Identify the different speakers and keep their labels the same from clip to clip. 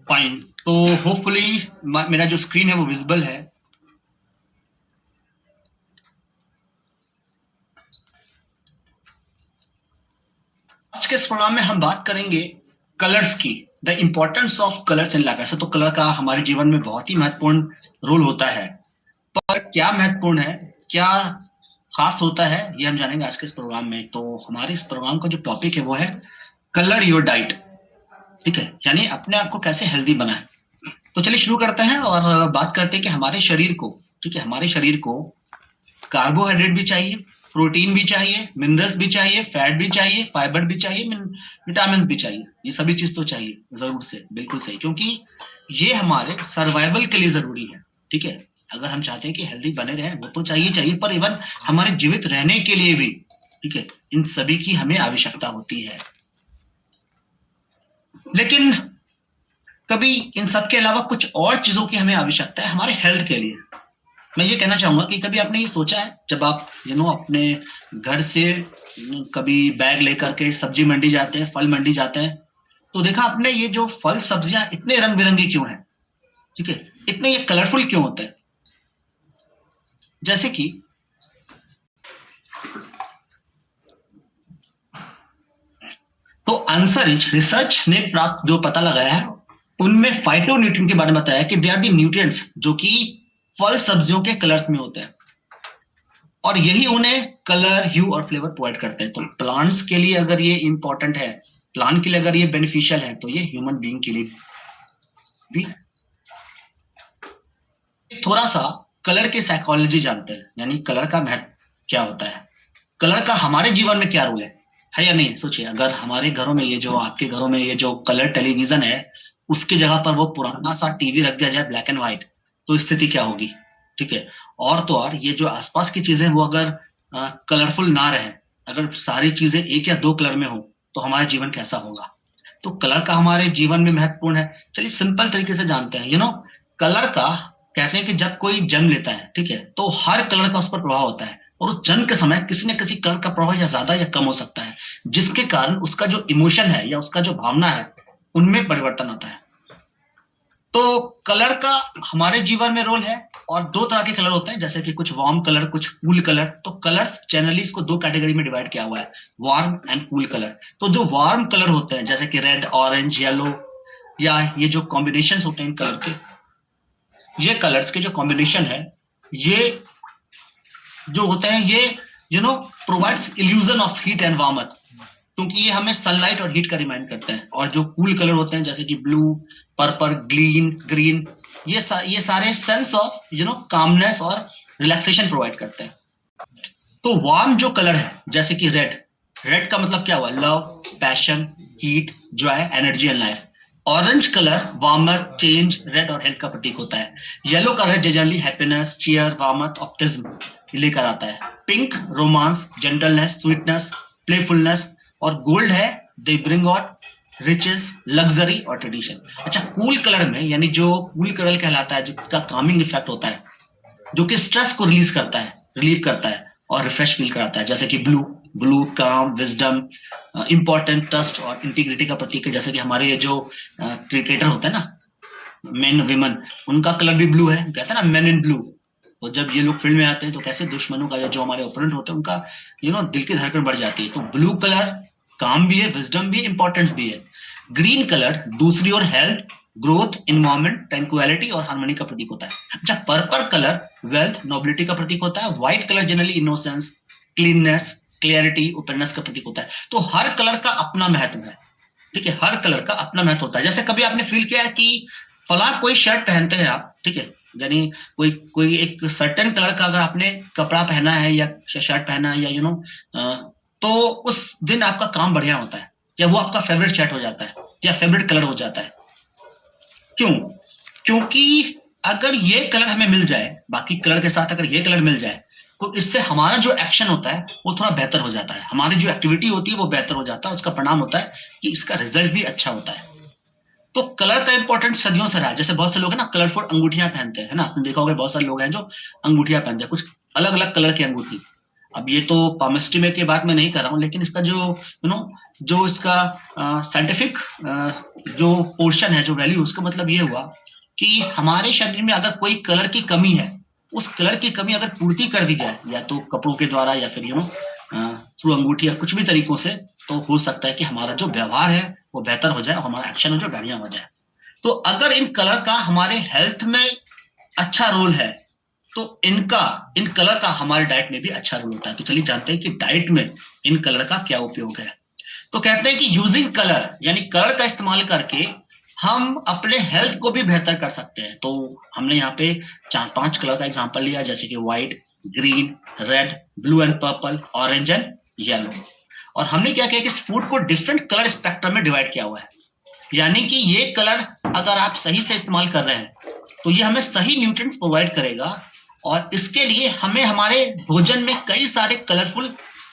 Speaker 1: Fine. तो hopefully मेरा जो स्क्रीन है वो विजिबल है। आज के इस प्रोग्राम में हम बात करेंगे कलर्स की, the importance of colours in life. ऐसे तो कलर का हमारे जीवन में बहुत ही महत्वपूर्ण रोल होता है, पर क्या महत्वपूर्ण है, क्या खास होता है, ये हम जानेंगे आज के इस प्रोग्राम में। तो हमारे इस प्रोग्राम का जो टॉपिक है वो है कलर योर डाइट। ठीक है, यानी अपने आप को कैसे हेल्दी बनाए। तो चलिए शुरू करते हैं और बात करते हैं कि हमारे शरीर को, ठीक है, हमारे शरीर को कार्बोहाइड्रेट भी चाहिए, प्रोटीन भी चाहिए, मिनरल्स भी चाहिए, फैट भी चाहिए, फाइबर भी चाहिए, विटामिन भी चाहिए। ये सभी चीज तो चाहिए जरूर से, बिल्कुल सही, क्योंकि ये हमारे सर्वाइवल के लिए जरूरी है। ठीक है, अगर हम चाहते हैं कि हेल्दी बने रहें वो तो चाहिए, पर इवन हमारे जीवित रहने के लिए भी, ठीक है, इन सभी की हमें आवश्यकता होती है। लेकिन कभी इन सब के अलावा कुछ और चीजों की हमें आवश्यकता है हमारे हेल्थ के लिए। मैं ये कहना चाहूंगा कि कभी आपने ये सोचा है, जब आप अपने घर से कभी बैग लेकर के सब्जी मंडी जाते हैं, फल मंडी जाते हैं, तो देखा आपने ये जो फल सब्जियां इतने रंग बिरंगी क्यों हैं? ठीक है, इतने ये कलरफुल क्यों होते हैं? जैसे कि तो आंसर रिसर्च ने प्राप्त जो पता लगाया है उनमें फाइटोन्यूट्रिएंट के बारे में बताया कि दे आर दी न्यूट्रिएंट्स जो कि फल सब्जियों के कलर्स में होते हैं, और यही उन्हें कलर, ह्यू और फ्लेवर प्रोवाइड करते हैं। तो प्लांट्स के लिए अगर ये इंपॉर्टेंट है, प्लांट के लिए अगर ये बेनिफिशियल है, तो ये ह्यूमन बीइंग के लिए भी। थोड़ा सा कलर की साइकोलॉजी जानते हैं, यानी कलर का महत्व क्या होता है, कलर का हमारे जीवन में क्या रोल है या नहीं। सोचिए, अगर हमारे घरों में ये जो, आपके घरों में ये जो कलर टेलीविजन है, उसकी जगह पर वो पुराना सा टीवी रख दिया जाए ब्लैक एंड व्हाइट, तो स्थिति क्या होगी? ठीक है, और तो और ये जो आसपास की चीजें वो अगर कलरफुल ना रहे, अगर सारी चीजें एक या दो कलर में हो, तो हमारा जीवन कैसा होगा? तो कलर का हमारे जीवन में महत्वपूर्ण है। चलिए सिंपल तरीके से जानते हैं। कलर का कहते हैं कि जब कोई जन्म लेता है, ठीक है, तो हर कलर का उस पर प्रभाव होता है, और उस जन्म के समय किसी न किसी कलर का प्रभाव या ज्यादा या कम हो सकता है, जिसके कारण उसका जो इमोशन है या उसका जो भावना है उनमें परिवर्तन आता है। तो कलर का हमारे जीवन में रोल है, और दो तरह के कलर होते हैं, जैसे कि कुछ वार्म कलर, कुछ कूल कलर। तो कलर्स जनरली इसको दो कैटेगरी में डिवाइड किया हुआ है, वार्म एंड कूल कलर। तो जो वार्म कलर होते हैं जैसे कि रेड, ऑरेंज, येलो, या ये जो कॉम्बिनेशन होते हैं कलर के, ये कलर्स के जो कॉम्बिनेशन है, ये जो होते हैं, ये provides illusion of heat and warmth, क्योंकि ये हमें सनलाइट और हीट का रिमाइंड करते हैं। और जो कूल कलर होते हैं जैसे कि ब्लू, पर्पल, ग्रीन, ये सारे सेंस ऑफ कामनेस और रिलैक्सेशन प्रोवाइड करते हैं। तो वार्म जो कलर है जैसे कि रेड का मतलब क्या हुआ? Love, passion, heat, joy, energy and life. Orange colour warmth, change, red और हेल्थ का प्रतीक होता है। Yellow colour generally happiness, cheer, warmth, optimism लेकर आता है। Pink romance, gentleness, sweetness, playfulness, और गोल्ड है they bring out riches, luxury और ट्रेडिशन। अच्छा, कूल कलर में, यानी जो कूल कलर कहलाता है, जिसका कामिंग इफेक्ट होता है, जो कि स्ट्रेस को रिलीव करता है और रिफ्रेश फील कराता है, जैसे कि ब्लू काम, विजडम, इंपॉर्टेंट, ट्रस्ट और इंटीग्रिटी का प्रतीक है। जैसे कि हमारे ये जो क्रिकेटर होते हैं ना, मेन विमेन, उनका कलर भी ब्लू है, कहते हैं ना मेन इन ब्लू। तो जब ये लोग फील्ड में आते हैं तो कैसे दुश्मनों का या जो हमारे ओपोनेंट होते हैं उनका दिल की धड़कन बढ़ जाती है। तो ब्लू कलर काम भी है, विजडम भी है, इंपॉर्टेंस भी है। ग्रीन कलर दूसरी ओर हेल्थ, ग्रोथ, इन्वायरमेंट, ट्रैंक्विलिटी और हार्मनी का प्रतीक होता है। अच्छा, पर्पल कलर वेल्थ, नोबिलिटी का प्रतीक होता है। White colour generally innocence, cleanness, clarity, openness का प्रतीक होता है। तो हर कलर का अपना महत्व है, ठीक है, हर कलर का अपना महत्व होता है। जैसे कभी आपने फील किया है कि फला कोई शर्ट पहनते हैं आप, ठीक है, यानी कोई एक सर्टेन कलर का अगर आपने कपड़ा पहना है या शर्ट पहना है या तो उस दिन आपका काम बढ़िया होता है, या वो आपका फेवरेट शर्ट हो जाता है या फेवरेट कलर हो जाता है। क्यों? क्योंकि अगर ये कलर हमें मिल जाए, बाकी कलर के साथ अगर ये कलर मिल जाए, तो इससे हमारा जो एक्शन होता है वो थोड़ा बेहतर हो जाता है, हमारी जो एक्टिविटी होती है वो बेहतर हो जाता है, उसका परिणाम होता है कि इसका रिजल्ट भी अच्छा होता है। तो कलर का इंपॉर्टेंट सदियों से रहा है। जैसे बहुत से लोग हैं ना कलरफुल अंगूठियां पहनते हैं, है ना, तुम देखा होगा बहुत सारे लोग हैं जो अंगूठियां पहनते हैं, कुछ अलग अलग कलर की अंगूठी। अब ये तो पामिस्ट्री में की बात मैं नहीं कर रहा हूँ, लेकिन इसका जो जो इसका साइंटिफिक जो पोर्शन है, जो वैल्यू, उसका मतलब ये हुआ कि हमारे शरीर में अगर कोई कलर की कमी है, उस कलर की कमी अगर पूर्ति कर दी जाए, या तो कपड़ों के द्वारा या फिर थ्रू अंगूठी या कुछ भी तरीकों से, तो हो सकता है कि हमारा जो व्यवहार है वो बेहतर हो जाए और हमारा एक्शन जो बढ़िया हो जाए। तो अगर इन कलर का हमारे हेल्थ में अच्छा रोल है, तो इन कलर का हमारे डाइट में भी अच्छा रोल होता है। तो चलिए जानते हैं कि डाइट में इन कलर का क्या उपयोग है। तो कहते हैं कि यूजिंग कलर, यानी कलर का इस्तेमाल करके हम अपने हेल्थ को भी बेहतर कर सकते हैं। तो हमने यहाँ पे 4-5 कलर का एग्जांपल लिया, जैसे कि white, green, red, blue and purple, orange and yellow. और हमने क्या किया कि इस फूड को डिफरेंट कलर स्पेक्ट्रम में डिवाइड किया हुआ है, यानी कि ये कलर अगर आप सही से इस्तेमाल कर रहे हैं तो ये हमें सही न्यूट्रिएंट्स प्रोवाइड करेगा। और इसके लिए हमें हमारे भोजन में कई सारे कलरफुल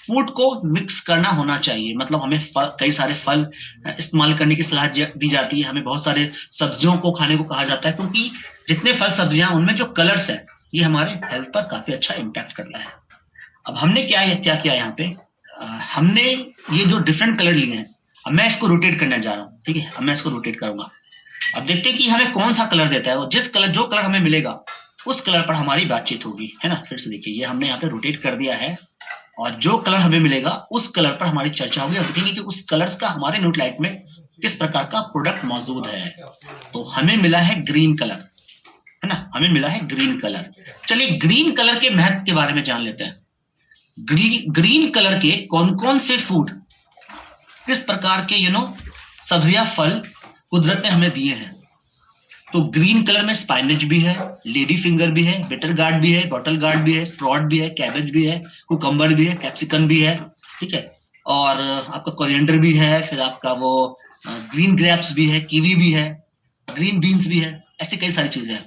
Speaker 1: फूड को मिक्स करना होना चाहिए। मतलब हमें कई सारे फल इस्तेमाल करने की सलाह दी जाती है, हमें बहुत सारे सब्जियों को खाने को कहा जाता है, क्योंकि जितने फल सब्जियां उनमें जो कलर्स है ये हमारे हेल्थ पर काफी अच्छा इम्पैक्ट करता है। अब हमने क्या किया यहाँ पे, हमने ये जो डिफरेंट कलर लिए हैं, अब मैं इसको रोटेट करने जा रहा हूँ, ठीक है। अब मैं इसको रोटेट करूंगा, अब देखते हैं कि हमें कौन सा कलर देता है, और जो कलर हमें मिलेगा उस कलर पर हमारी बातचीत होगी, है ना। फिर से देखिए, ये हमने यहाँ पे रोटेट कर दिया है, और जो कलर हमें मिलेगा उस कलर पर हमारी चर्चा होगी, और देखेंगे कि उस कलर्स का हमारे न्यूट्रिएंट में किस प्रकार का प्रोडक्ट मौजूद है। तो हमें मिला है ग्रीन कलर, है ना, हमें मिला है ग्रीन कलर। चलिए ग्रीन कलर के महत्व के बारे में जान लेते हैं। ग्रीन कलर के कौन कौन से फूड, किस प्रकार के सब्जियां, फल कुदरत ने हमें दिए हैं। तो ग्रीन कलर में स्पाइनच भी है, लेडी फिंगर भी है, बिटर गार्ड भी है, बॉटल गार्ड भी है, स्प्राउट भी है, कैबेज भी है, कुकम्बर भी है, कैप्सिकम भी है, ठीक है। और आपका कोरिएंडर भी है, फिर आपका वो ग्रीन ग्रेप्स भी है, कीवी भी है, ग्रीन बीन्स भी है, ऐसी कई सारी चीजें हैं।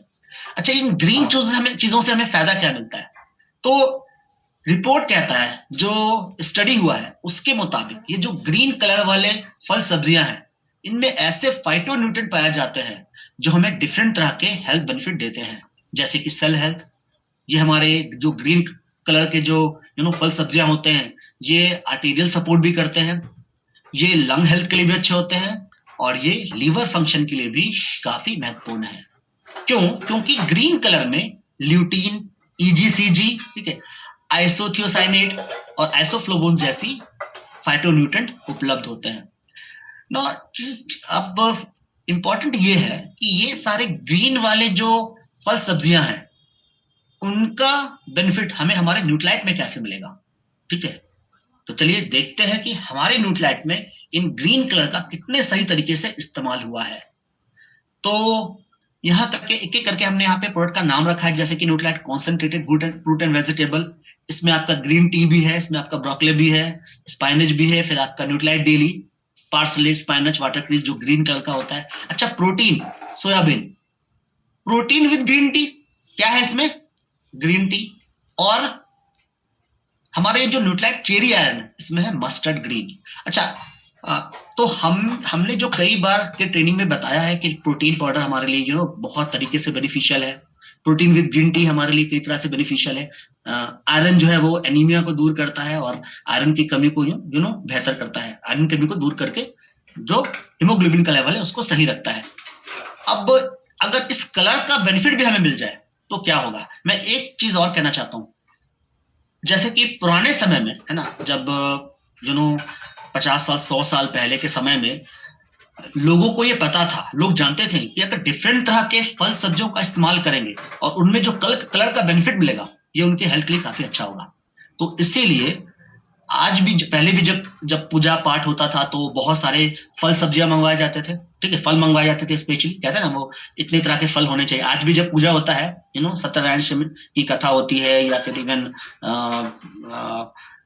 Speaker 1: अच्छा, इन ग्रीन चीजों से हमें फायदा क्या मिलता है? तो रिपोर्ट कहता है, जो स्टडी हुआ है उसके मुताबिक, ये जो ग्रीन कलर वाले फल सब्जियां हैं, इनमें ऐसे फाइटोन्यूट्रिएंट पाए जाते हैं जो हमें डिफरेंट तरह के हेल्थ बेनिफिट देते हैं, जैसे कि सेल हेल्थ। ये हमारे जो ग्रीन कलर के जो फल सब्जियां होते हैं, ये आर्टेरियल सपोर्ट भी करते हैं, ये लंग हेल्थ के लिए भी अच्छे होते हैं, और ये लीवर फंक्शन के लिए भी काफी महत्वपूर्ण है। क्योंकि ग्रीन कलर में ल्यूटीन, ईजीसीजी, ठीक है, आइसोथियोसाइनेट और आइसोफ्लोवोन जैसी फाइटोन्यूट्रिएंट उपलब्ध होते हैं ना। अब इंपॉर्टेंट ये है कि ये सारे ग्रीन वाले जो फल सब्जियां हैं, उनका बेनिफिट हमें हमारे न्यूट्रिएंट में कैसे मिलेगा, ठीक है। तो चलिए देखते हैं कि हमारे न्यूट्रिएंट में इन ग्रीन कलर का कितने सही तरीके से इस्तेमाल हुआ है। तो यहाँ करके एक एक करके हमने यहाँ पे प्रोडक्ट का नाम रखा है, जैसे कि nutrient concentrated fruit and vegetable, इसमें आपका ग्रीन टी भी है, इसमें आपका ब्रोकली भी है, स्पाइनच भी है, फिर आपका nutrient daily, parsley, स्पाइनच, water crease जो ग्रीन कलर का होता है। अच्छा, protein, soybean, protein with green tea, क्या है इसमें? Green tea. और हमारे जो न्यूट्रिएंट चेरी आयरन, इसमें है मस्टर्ड ग्रीन। अच्छा, तो हमने जो कई बार के ट्रेनिंग में बताया है कि प्रोटीन पाउडर हमारे लिए बहुत तरीके से बेनिफिशियल है, प्रोटीन विद ग्रीन टी हमारे लिए कई तरह से बेनिफिशियल है। आयरन जो है वो एनीमिया को दूर करता है, और आयरन की कमी को बेहतर करता है, आयरन की कमी को दूर करके जो हीमोग्लोबिन का लेवल है उसको सही रखता है। अब अगर इस कलर का बेनिफिट भी हमें मिल जाए तो क्या होगा? मैं एक चीज और कहना चाहता हूं, जैसे कि पुराने समय में, है ना, जब 50 साल 100 साल पहले के समय में लोगों को ये पता था, लोग जानते थे कि अगर डिफरेंट तरह के फल सब्जियों का इस्तेमाल करेंगे और उनमें जो कलर का बेनिफिट मिलेगा, ये उनके हेल्थ के लिए काफी अच्छा होगा। तो इसीलिए आज भी, पहले भी जब पूजा पाठ होता था तो बहुत सारे फल सब्जियां मंगवाए जाते थे, ठीक है, फल मंगवाए जाते थे स्पेशली, कहते हैं ना वो इतने तरह के फल होने चाहिए। आज भी जब पूजा होता है, सत्यनारायण शिव की कथा होती है, या फिर इवन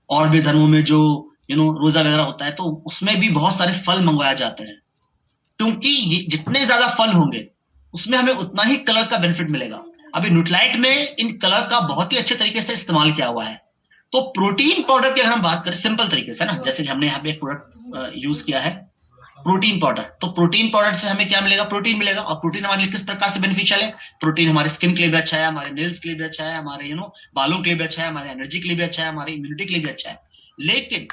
Speaker 1: और भी धर्मों में जो रोजा वगैरह होता है, तो उसमें भी बहुत सारे फल मंगवाए जाते हैं, क्योंकि जितने ज्यादा फल होंगे उसमें हमें उतना ही कलर का बेनिफिट मिलेगा। अभी न्यूट्रिएंट में इन कलर का बहुत ही अच्छे तरीके से इस्तेमाल किया हुआ है। तो प्रोटीन पाउडर की अगर हम बात करें सिंपल तरीके से ना, जैसे कि हमने यहाँ पे एक प्रोडक्ट यूज किया है, प्रोटीन पाउडर, तो प्रोटीन पाउडर से हमें क्या मिलेगा? प्रोटीन मिलेगा। और प्रोटीन हमारे लिए किस प्रकार से बेनिफिशियल है? प्रोटीन हमारे स्किन के लिए भी अच्छा है, हमारे नेल्स के लिए भी अच्छा है, हमारे बालों के लिए भी अच्छा है, हमारे एनर्जी के लिए भी अच्छा है, हमारी इम्यूनिटी के लिए भी अच्छा है। लेकिन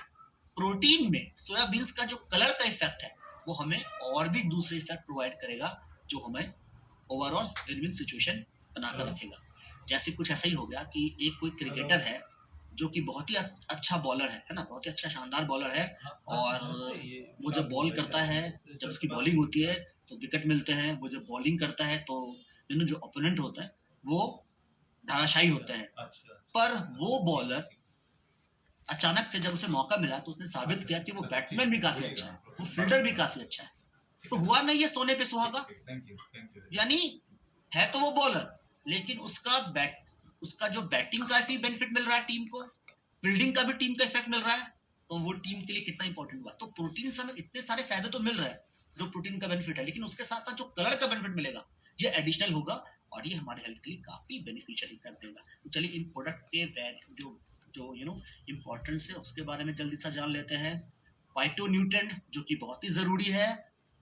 Speaker 1: प्रोटीन में सोयाबीन्स का जो कलर का इफेक्ट है वो हमें और भी दूसरे इफेक्ट प्रोवाइड करेगा, जो हमें ओवरऑल विन विन सिचुएशन बनाकर रखेगा। जैसे कुछ ऐसा ही हो गया कि एक कोई क्रिकेटर है जो कि बहुत ही अच्छा बॉलर है ना, बहुत ही अच्छा शानदार बॉलर है। और वो जब बॉल करता है, जब उसकी बॉलिंग होती है तो विकेट मिलते हैं। वो जब बॉलिंग करता है तो जो ओपोनेंट होता है वो धाराशायी होते हैं। पर वो बॉलर अचानक से जब उसे मौका मिला तो उसने साबित किया कि वो बैट्समैन भी काफी अच्छा है, वो फील्डर भी काफी अच्छा है। तो हुआ नहीं ये सोने पे सुहागा? यानी है तो वो बॉलर, लेकिन उसका जो बैटिंग का भी बेनिफिट मिल रहा है टीम को, फील्डिंग का भी टीम का इफेक्ट मिल रहा है। तो वो टीम के लिए कितना इंपॉर्टेंट हुआ। तो प्रोटीन से हमें इतने सारे फायदे तो मिल रहे हैं जो प्रोटीन का बेनिफिट है, लेकिन उसके साथ साथ जो कलर का बेनिफिट मिलेगा ये एडिशनल होगा, और ये हमारे हेल्थ के लिए काफी बेनिफिशियल इफेक्ट देगा। तो चलिए इन प्रोडक्ट के जो जो इंपॉर्टेंस है उसके बारे में जल्दी सा जान लेते हैं। फाइटोन्यूट्रेंट जो कि बहुत ही जरूरी है,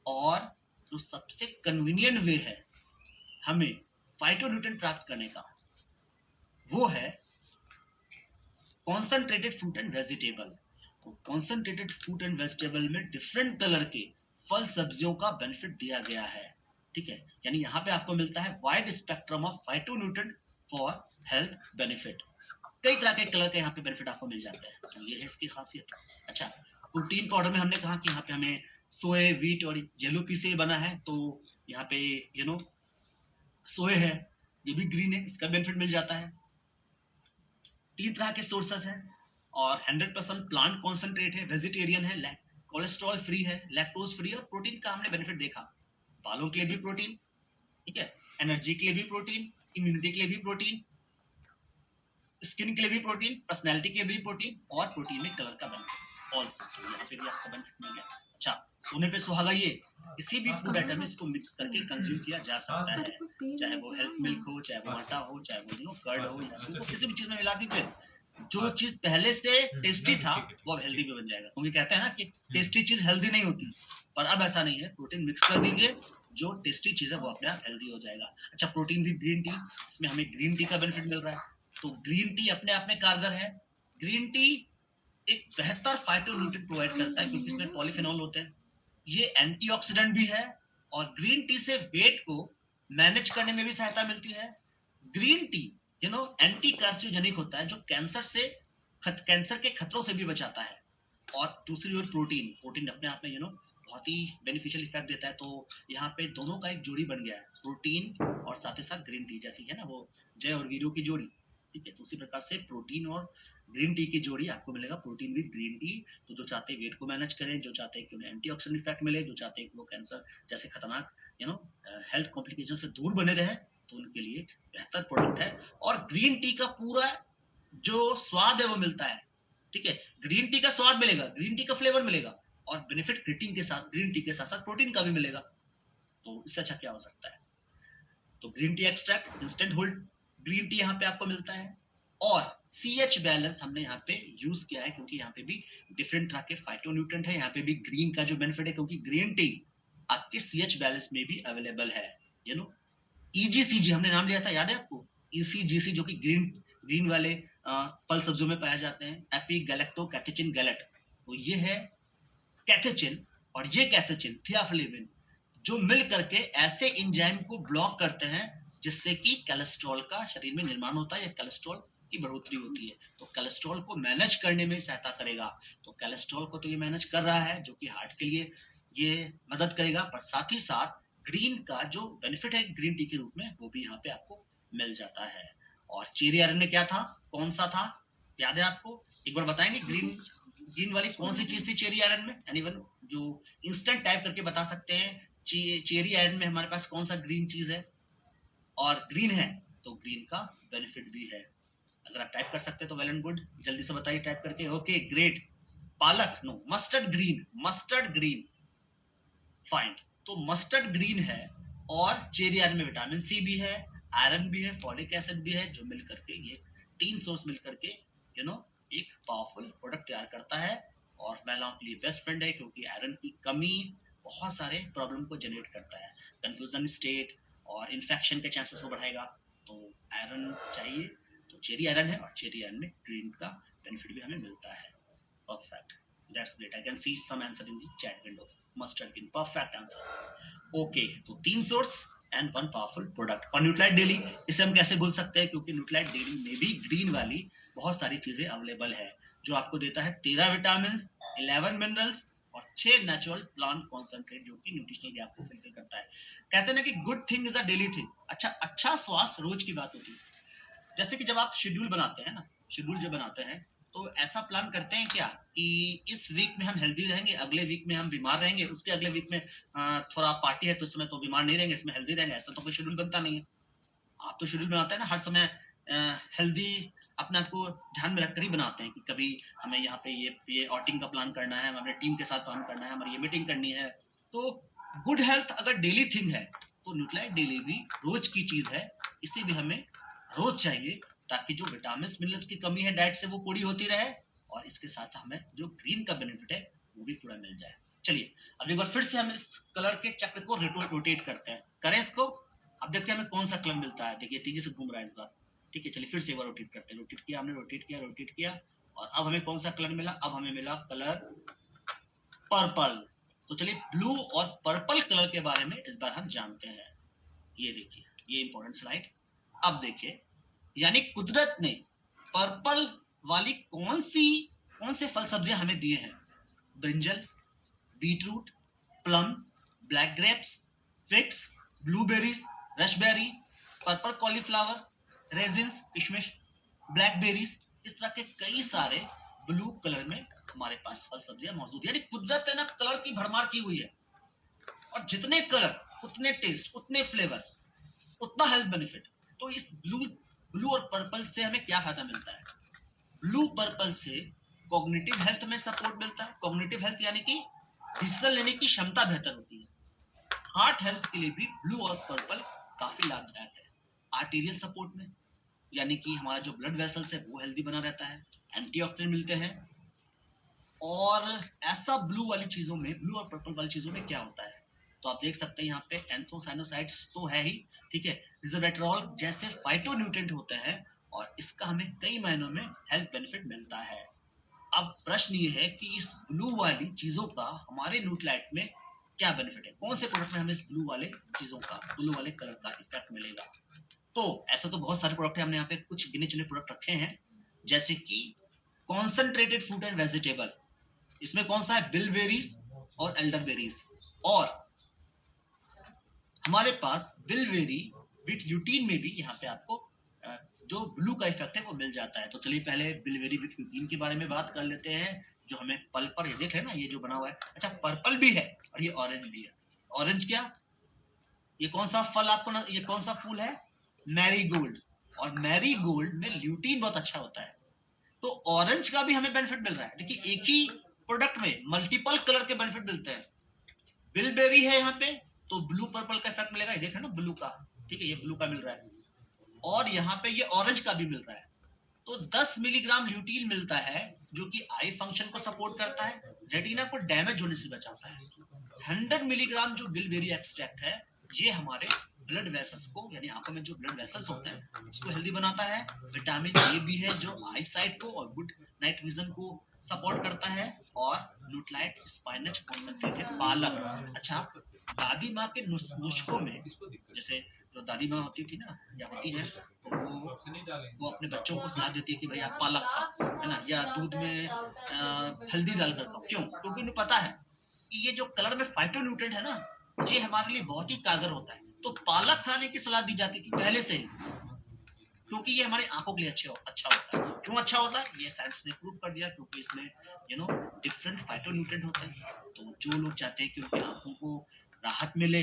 Speaker 1: और जो सबसे कन्वीनियंट वे है हमें फाइटोन्यूट्रेंट प्राप्त करने का, वो है कॉन्सेंट्रेटेड फ्रूट एंड वेजिटेबल। तो कॉन्सेंट्रेटेड फ्रूट एंड वेजिटेबल में डिफरेंट कलर के फल सब्जियों का बेनिफिट दिया गया है। ठीक है, यानी यहाँ पे आपको मिलता है wide spectrum of phytonutrient for health benefit. कई तरह के कलर के यहाँ पे बेनिफिट आपको मिल जाते हैं, तो ये है इसकी खासियत। अच्छा, प्रोटीन पाउडर में हमने कहा कि यहाँ पे हमें सोए, व्हीट और येलो पी से बना है। तो यहाँ पे सोए है, ये भी ग्रीन है, इसका बेनिफिट मिल जाता है। 3 तरह के सोर्सेस हैं, और 100% प्लांट कॉन्सेंट्रेट है, वेजिटेरियन है, कोलेस्ट्रॉल फ्री है, लैक्टोज फ्री है। और प्रोटीन का हमने बेनिफिट देखा, बालों के लिए भी प्रोटीन, ठीक है, एनर्जी के लिए भी प्रोटीन, इम्यूनिटी के लिए भी प्रोटीन, स्किन के लिए भी प्रोटीन, पर्सनैलिटी के लिए भी प्रोटीन, और प्रोटीन में कलर का बेनिफिट ऑल यहाँ पे भी आपका बेनिफिट मिल गया। अच्छा, सोने पे सुहागा ये किसी भी फूड आइटम में इसको मिक्स करके कंज्यूम किया जा सकता है, चाहे वो हेल्थ मिल्क हो, चाहे वो आटा हो, चाहे वो कर्ड हो, या उसको किसी भी चीज में मिला दीजिए। जो चीज पहले से टेस्टी था वो अब हेल्दी भी बन जाएगा, क्योंकि कहते हैं ना कि टेस्टी चीज हेल्दी नहीं होती, पर अब ऐसा नहीं है। प्रोटीन मिक्स कर दीजिए, जो टेस्टी चीज है वो अपने आप हेल्दी हो जाएगा। अच्छा, प्रोटीन भी ग्रीन टी, इसमें हमें ग्रीन टी का बेनिफिट मिल रहा है। तो ग्रीन टी अपने आप में कारगर है। ग्रीन टी एक बेहतर फाइटोन्यूट्रिएंट प्रोवाइड करता है, क्योंकि इसमें पॉलीफेनॉल होते हैं। ये एंटीऑक्सीडेंट भी है, और ग्रीन टी से वेट को मैनेज करने में भी सहायता मिलती है। ग्रीन टी एंटी कार्सिनोजेनिक होता है, जो कैंसर के खतरों से भी बचाता है। और दूसरी ओर प्रोटीन प्रोटीन अपने आप में बहुत ही बेनिफिशियल इफेक्ट देता है। तो यहाँ पे दोनों का एक जोड़ी बन गया है, प्रोटीन और साथ ही साथ ग्रीन टी, जैसी है ना वो जय और वीरू की जोड़ी। ठीक है, तो उसी प्रकार से प्रोटीन और ग्रीन टी की जोड़ी आपको मिलेगा, प्रोटीन विद ग्रीन टी। तो जो चाहते हैं वेट को मैनेज करें, जो चाहते हैं कि उन्हें एंटीऑक्सीडेंट इफेक्ट मिले, जो चाहते हैं कि वो कैंसर जैसे खतरनाक हेल्थ कॉम्प्लिकेशन से दूर बने रहे, तो उनके लिए बेहतर प्रोडक्ट है। और ग्रीन टी का पूरा जो स्वाद है वो मिलता है। ठीक है, ग्रीन टी का स्वाद मिलेगा, ग्रीन टी का फ्लेवर मिलेगा, और बेनिफिट ग्रीन टी के साथ साथ प्रोटीन का भी मिलेगा। तो इससे अच्छा क्या हो सकता है। तो green tea extract, instant hold green tea यहाँ पे आपको मिलता है। और सीएच बैलेंस हमने यहाँ पे यूज किया है, क्योंकि यहाँ पे भी डिफरेंट तरह के फाइटोन्यूट्रेंट है। यहाँ पे भी ग्रीन का जो बेनिफिट है, क्योंकि ग्रीन टी आपके सीएच बैलेंस में भी अवेलेबल है। ईजीसीजी हमने नाम लिया था, याद है आपको? ईसीजीसी, जो कि ग्रीन ग्रीन वाले फल सब्जियों में पाए जाते हैं, एपी गैलेक्टो कैटेचिन गैलेट। तो ये है कैटेचिन, और ये कैटेचिन थियाफ्लेविन, जो मिल करके ऐसे एंजाइम को ब्लॉक करते हैं जिससे कि कोलेस्ट्रॉल का शरीर में निर्माण होता है, या कोलेस्ट्रॉल की बढ़ोतरी होती है। तो कोलेस्ट्रॉल को मैनेज करने में सहायता करेगा। तो कोलेस्ट्रॉल को तो ये मैनेज कर रहा है, जो कि हार्ट के लिए ये मदद करेगा। पर साथ ही साथ ग्रीन का जो बेनिफिट है ग्रीन टी के रूप में, वो भी यहाँ पे आपको मिल जाता है। और चेरी आयरन में क्या था, कौन सा था, याद है आपको? एक बार बताएंगे ग्रीन ग्रीन वाली कौन सी चीज थी चेरी आयरन में? एनीवन जो इंस्टेंट टाइप करके बता सकते हैं, चेरी आयरन में हमारे पास कौन सा ग्रीन चीज है? और ग्रीन है तो ग्रीन का बेनिफिट भी है। अगर आप टाइप कर सकते हैं तो वेल एंड गुड, जल्दी से बताइए टाइप करके। Okay great. पालक, no, mustard green, mustard green, fine. तो मस्टर्ड ग्रीन है, और चेरी आयरन में विटामिन सी भी है, आयरन भी है, फॉलिक एसिड भी है, जो मिल करके ये 3 सोर्स मिल करके एक पावरफुल प्रोडक्ट तैयार करता है। और महिलाओं के लिए बेस्ट फ्रेंड है, क्योंकि आयरन की कमी बहुत सारे प्रॉब्लम को जनरेट करता है, कंफ्यूजन स्टेट और इन्फेक्शन के चांसेस को बढ़ाएगा। तो आयरन चाहिए, तो चेरी आयरन है, और चेरी आयरन में ग्रीन का बेनिफिट भी हमें मिलता है। Perfect, that's great, I can see some answer in the chat window, mustard green, perfect answer. Okay, तो 3 सोर्स एंड 1 पावरफुल प्रोडक्ट। और न्यूट्राइट डेली, इसे हम कैसे भूल सकते हैं, क्योंकि न्यूट्राइट डेली में भी ग्रीन वाली बहुत सारी चीजें अवेलेबल है, जो आपको देता है 13 विटामिन, 11 मिनरल्स और 6 नेचुरल प्लांट कॉन्सेंट्रेट, जो कि न्यूट्रिशनल गैप को फिल्टर करता है। कहते हैं ना कि good thing is a daily thing. अच्छा स्वास्थ्य रोज की बात होती है। जैसे कि जब आप शेड्यूल बनाते हैं ना, शेड्यूल जब बनाते हैं तो ऐसा प्लान करते हैं क्या कि इस वीक में हम हेल्दी रहेंगे, अगले वीक में हम बीमार रहेंगे, उसके अगले वीक में थोड़ा पार्टी है तो इसमें तो बीमार नहीं रहेंगे, इसमें हेल्दी रहेंगे, ऐसा तो कोई शेड्यूल बनता नहीं है। आप तो शेड्यूल बनाते हैं ना हर समय हेल्दी, अपने आप को ध्यान में रखकर ही बनाते हैं कि कभी हमें यहाँ पे ये आउटिंग का प्लान करना है, हमें अपने टीम के साथ प्लान करना है, हमारी ये मीटिंग करनी है। तो गुड हेल्थ अगर डेली थिंग है तो न्यूट्राइट डेली भी रोज की चीज है, इसे भी हमें रोज चाहिए, ताकि जो विटामिन मिनरल्स की कमी है डाइट से वो पूरी होती रहे, और इसके साथ हमें जो ग्रीन का बेनिफिट है वो भी पूरा मिल जाए। चलिए अब एक बार फिर से हम इस कलर के चक्र को रोटेट करते हैं, करें इसको। अब देखते हैं हमें कौन सा कलर मिलता है। देखिए तेजी से घूम रहा है इस बार, ठीक है। चलिए फिर से एक बार रोटेट करते हैं, रोटेट किया हमने, रोटेट किया, और अब हमें कौन सा कलर मिला, अब हमें मिला कलर पर्पल। तो चलिए ब्लू और पर्पल कलर के बारे में इस बार हम जानते हैं। ये देखिए, ये इंपॉर्टेंट स्लाइड। अब देखिए, यानी कुदरत ने पर्पल वाली कौन से फल सब्जियां हमें दिए हैं। Brinjal, beetroot, plum, black grapes, figs, blueberries, raspberry, purple cauliflower, resins, किशमिश, ब्लैकबेरीज, इस तरह के कई सारे ब्लू कलर में हमारे पास फल सब्जियां मौजूद है। यानी कुदरत ने ना कलर की भरमार की हुई है, और जितने कलर उतने टेस्ट, उतने फ्लेवर, उतना हेल्थ बेनिफिट। तो इस ब्लू और पर्पल से हमें क्या फायदा मिलता है। ब्लू पर्पल से कॉग्निटिव हेल्थ में सपोर्ट मिलता है। कॉग्निटिव हेल्थ यानी कि डिसीजन लेने की क्षमता बेहतर होती है। हार्ट हेल्थ के लिए भी ब्लू और पर्पल काफी लाभदायक है। आर्टेरियल सपोर्ट में, यानी कि हमारा जो ब्लड वेसल्स है वो हेल्दी बना रहता है। एंटीऑक्सीडेंट मिलते हैं। और ऐसा ब्लू वाली चीजों में, ब्लू और पर्पल वाली चीजों में क्या होता है, तो आप देख सकते हैं यहाँ पे एंथोसाइनोसाइड्स तो है ही, ठीक है, रिजोवेट्रॉल जैसे फाइटोन्यूट्रिएंट होते हैं, और इसका हमें कई महीनों में हेल्थ बेनिफिट मिलता है। अब प्रश्न ये है कि इस ब्लू वाली चीजों का हमारे न्यूट्राइट में क्या बेनिफिट है, कौन से प्रोडक्ट में हमें इस ब्लू वाले चीजों का, ब्लू वाले कलर का इफेक्ट मिलेगा। तो ऐसा तो बहुत सारे प्रोडक्ट है, हमने यहाँ पे कुछ गिने चुने प्रोडक्ट रखे हैं, जैसे कि कॉन्सेंट्रेटेड फ्रूट एंड वेजिटेबल, इसमें कौन सा है, बिलबेरीज और एल्डरबेरीज। और हमारे पास बिलबेरी विथ ल्यूटीन में भी यहाँ पे आपको जो ब्लू का इफेक्ट है वो मिल जाता है। तो चलिए पहले बिलबेरी विथ ल्यूटीन के बारे में बात कर लेते हैं, जो हमें पल पर, ये देख रहे हैं ना, ये जो बना हुआ है, अच्छा पर्पल भी है और ये ऑरेंज भी है। ऑरेंज क्या, ये कौन सा फल आपको ना, ये कौन सा फूल है, मैरीगोल्ड, और मैरीगोल्ड में ल्यूटीन बहुत अच्छा होता है। तो ऑरेंज का भी हमें बेनिफिट मिल रहा है। देखिए एक ही प्रोडक्ट में मल्टीपल कलर के बेनिफिट मिलते हैं। बिलबेरी है यहाँ पे तो ब्लू पर्पल का इफेक्ट मिलेगा, ये देख रहे हैं ना ब्लू का, ठीक है, ये ब्लू का मिल रहा है, और यहाँ पे ये ऑरेंज का भी मिल रहा है। तो 10 मिलीग्राम ल्यूटीन मिलता है, जो कि आई फंक्शन को सपोर्ट करता है, रेटिना को डैमेज होने से बचाता है। 100 मिलीग्राम जो बिलबेरी एक्सट्रैक्ट है, ये हमारे ब्लड वेसल्स को, यानी आंखों में जो ब्लड वेसल्स होते हैं उसको हेल्दी बनाता है। विटामिन ए भी है जो आई साइट को और गुड नाइट विजन को सपोर्ट करता है। और न्यूट्राइट स्पाइनच कॉन्सेंट्रेटेड पालक, अच्छा दादी माँ के नुस्खों में, जैसे जो दादी माँ होती थी ना, या होती है, तो वो अपने बच्चों को सलाह देती है कि भाई आप पालक खाओ, है ना, या दूध में हल्दी डालकर खाओ। क्यों, क्योंकि उन्हें पता है कि ये जो कलर में फाइटोन्यूट्रिएंट है ना, ये हमारे लिए बहुत ही कारगर होता है। तो पालक खाने की सलाह दी जाती थी पहले से ही, क्योंकि ये हमारी आंखों के लिए अच्छा होता है। क्यों अच्छा होता है, ये साइंस ने प्रूव कर दिया, क्योंकि इसमें डिफरेंट फाइटोन्यूट्रिएंट होते हैं। तो जो लोग चाहते हैं कि उनकी आंखों को राहत मिले,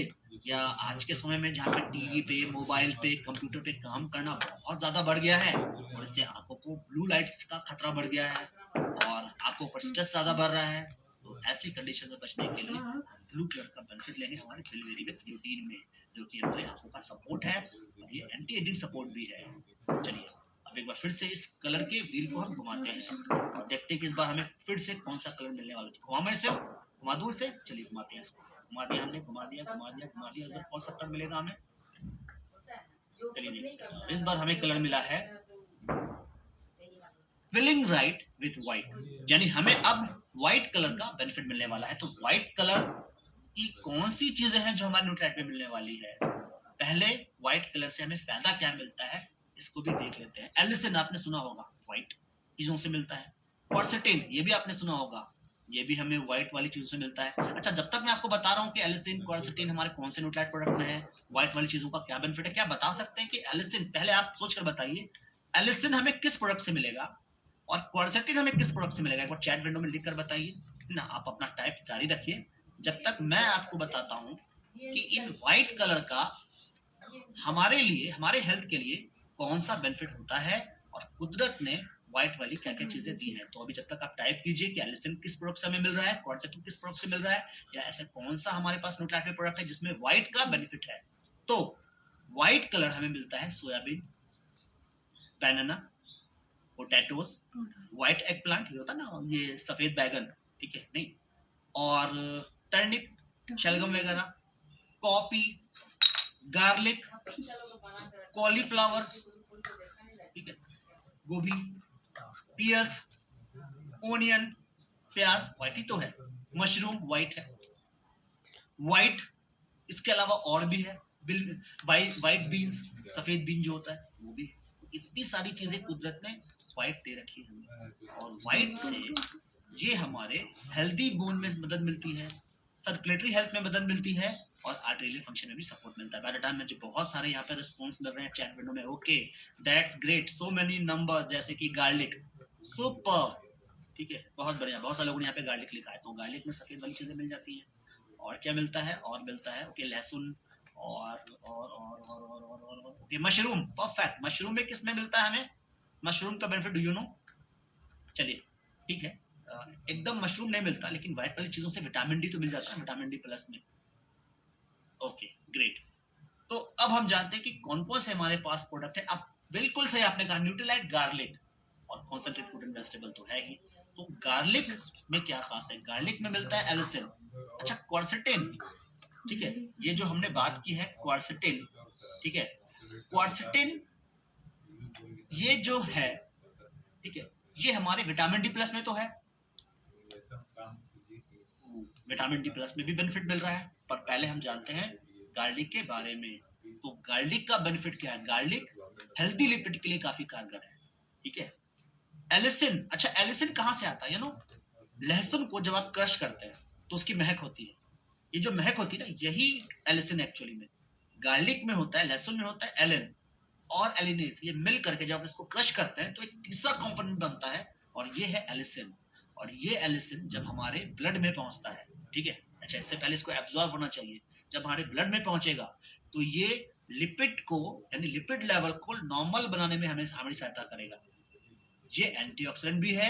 Speaker 1: या आज के समय में जहाँ पे टीवी पे, मोबाइल पे, कंप्यूटर पे काम करना बहुत ज़्यादा बढ़ गया है, और इससे आंखों को ब्लू लाइट्स का खतरा बढ़ गया है, और आंखों पर स्ट्रेस ज़्यादा बढ़ रहा है, तो ऐसी कंडीशन से बचने के लिए ब्लू कलर का बेनिफिट लेंगे हमारे बिलबेरी विद ल्यूटीन में, जो कि हमारे आंखों का सपोर्ट है, और ये एंटी एजिंग सपोर्ट भी है। चलिए अब एक बार फिर से इस कलर के व्हील को हम घुमाते हैं, और देखते हैं कि इस बार हमें फिर से कौन सा कलर मिलने वाला है। घुमा मैं से, घुमा दूर से, चलिए घुमाते हैं इसको, घुमा दिया हमने, घुमा दिया घुमा दिया घुमा दिया, इधर कौन सा कलर मिलेगा हमें? चलिए देखते हैं, इस बार हमें कलर मिला है फिलिंग राइट विथ व्हाइट, यानी हमें अब व्हाइट कलर का बेनिफिट मिलने वाला है। तो व्हाइट कलर की कौन सी चीजें हैं जो हमारे न्यूट्राइट में मिलने वाली है? पहले व्हाइट कलर से हमें फायदा क्या मिलता है इसको भी देख लेते हैं। एलिसिन आपने सुना होगा, व्हाइट चीजों से मिलता है। क्वारसेटिन ये भी आपने सुना होगा, ये भी हमें व्हाइट वाली चीजों से मिलता है। अच्छा, जब तक मैं आपको बता रहा हूँ कि एलिसिन क्वारसेटिन हमारे कौन से न्यूट्राइट प्रोडक्ट में है, व्हाइट वाली चीजों का क्या बेनिफिट है, क्या बता सकते हैं कि एलिसिन, पहले आप सोचकर बताइए एलिसिन हमें किस प्रोडक्ट से मिलेगा और क्वारसेटिन हमें किस प्रोडक्ट से मिलेगा? एक बार चैट विंडो में लिखकर बताइए ना, आप अपना टाइप जारी रखिए जब तक मैं आपको बताता हूँ कि इन व्हाइट कलर का हमारे लिए, हमारे हेल्थ के लिए कौन सा बेनिफिट होता है और कुदरत ने व्हाइट वाली क्या क्या चीजें दी हैं। तो अभी जब तक आप टाइप कीजिए कि एलिसिन किस प्रोडक्ट से हमें मिल रहा है, क्वारसेटिन किस प्रोडक्ट से मिल रहा है, या ऐसा कौन सा हमारे पास न्यूट्राइट प्रोडक्ट है जिसमें व्हाइट का बेनिफिट है। तो व्हाइट कलर हमें मिलता है सोयाबीन, बनाना, पोटैटोस, व्हाइट एग प्लांट, ये होता है ना ये सफेद बैगन, ठीक है, नहीं, और टर्निप, शलगम वगैरह, कॉफी, गार्लिक, कॉलीफ्लावर, ठीक है, गोभी, पियर्स, ओनियन, प्याज, व्हाइट ही तो है, मशरूम व्हाइट है, व्हाइट, इसके अलावा और भी है, व्हाइट बीन्स, सफेद बीन जो होता है वो भी है। इतनी सारी चीजें कुदरत ने व्हाइट दे रखी है हमें, और व्हाइट से ये हमारे हेल्दी बोन में मदद मिलती है, सर्कुलेटरी हेल्थ में मदद मिलती है और आर्टेरियल फंक्शन में भी सपोर्ट मिलता है। बाय द टाइम मुझे बहुत सारे यहाँ पे रिस्पॉन्स मिल रहे हैं चैट विंडो में, okay that's great, so many number, जैसे कि गार्लिक, सुपर, ठीक है, बहुत बढ़िया, बहुत सारे लोगों ने यहाँ पे गार्लिक लिखा है। तो गार्लिक में सफेद वाली चीजें मिल जाती हैं। और क्या मिलता है? और मिलता है ओके लहसुन, और ओके मशरूम, परफेक्ट। मशरूम में किस में मिलता है हमें? मशरूम का बेनिफिट डू यू नो? चलिए ठीक है, एकदम मशरूम नहीं मिलता, लेकिन व्हाइट वाली चीजों से विटामिन डी तो मिल जाता है, विटामिन डी प्लस में। Okay great. तो अब हम जानते हैं कि कौन कौन से हमारे पास प्रोडक्ट है। अब बिल्कुल सही आपने कहा, न्यूट्रीलाइट, गार्लिक और कॉन्सेंट्रेट फूड एंड वेजिटेबल तो है ही। तो गार्लिक में क्या खास है? गार्लिक में मिलता है एलिसिन, अच्छा क्वारसेटिन, ठीक है, ये जो हमने बात की है क्वारसेटिन, ठीक है, क्वारसेटिन ये जो है, ठीक है, ये हमारे विटामिन डी प्लस में तो है, विटामिन डी प्लस में भी बेनिफिट मिल रहा है। पर पहले हम जानते हैं गार्लिक के बारे में। तो गार्लिक का बेनिफिट क्या है? गार्लिक हेल्दी लिपिड के लिए काफी कारगर है, ठीक है। एलिसिन, अच्छा एलिसिन कहाँ से आता है? यू नो, लहसुन को जब आप क्रश करते हैं तो उसकी महक होती है, ये जो महक होती है ना, यही एलिसिन एक्चुअली में गार्लिक में होता है, लहसुन में होता है एलिन और एलिनेज, ये मिल करके जब इसको क्रश करते हैं तो एक तीसरा कंपोनेंट बनता है और ये है एलिसिन। और ये एलिसिन जब हमारे ब्लड में पहुंचता है, ठीक है, अच्छा इससे पहले इसको एब्जॉर्ब होना चाहिए, जब हमारे ब्लड में पहुंचेगा तो ये लिपिड को, यानी लिपिड लेवल को नॉर्मल बनाने में हमें हमारी सहायता करेगा। ये एंटीऑक्सीडेंट भी है,